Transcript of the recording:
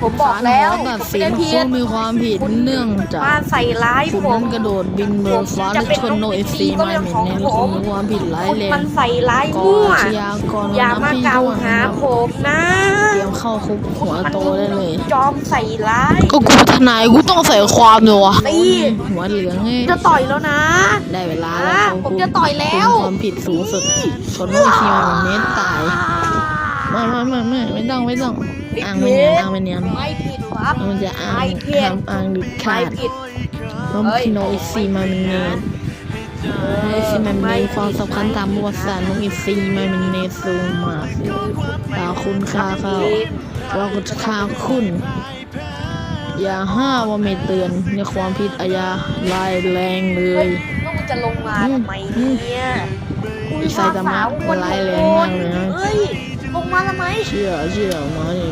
ผมบอกแล้ว ตัด ผม สิ ไม่ น ได้ผิ ผู้ ด มีความผิด คุณ เนื่องจาก มาใส่ร้าย คุณ ผ นั้ ม นกระโดดบินเบอร์ฟ้าและชนโนเอฟซีไม่เหม็นเนรคุณมีความผิดร้าย คุณ แรง มันใส่ร้าย ก่อ มั่ว อาชญากร อย่ามา พี่ กล่าว ด้วย หา นะครับ ผมนะ เตรียมเข้าคุกหัวโตได้เลย จอมใส่ร้าย ก็กูทนายกูต้องใส่ความเลยวะ ตี หัวเหลืองไง จะต่อยแล้วนะ ได้เวลาแล้ว ผมจะต่อยแล้ว คุณความผิดสูงสุดชนโนเอฟซีมาเหม็นเนรตายไม่ต้องอ้างไม่เนียน ไม่ผิดครับ มันจะอ้าง ไม่ผิด ห้ามอ้างดิขา ไม่ ด ผิด เพราะโนเอฟซีมาเหม็นเนรโนเอฟซีมันมีความสำคัญตามประวัติศาสตร์โนเอฟซีมาเหม็นเนรสูงมากถ้าคุณฆ่าเขาเราก็จะฆ่าคุณอย่าห้าว่าไม่เตือนในความผิดอาญาร้ายแรงเล เฮ้ ย ยแล้วมึงจะลงมาทำไมเนี่ย อีไซตามะร้ายแรงมากเลยนะ เฮ้ย ลงมาทำไม เชื่อมาดิ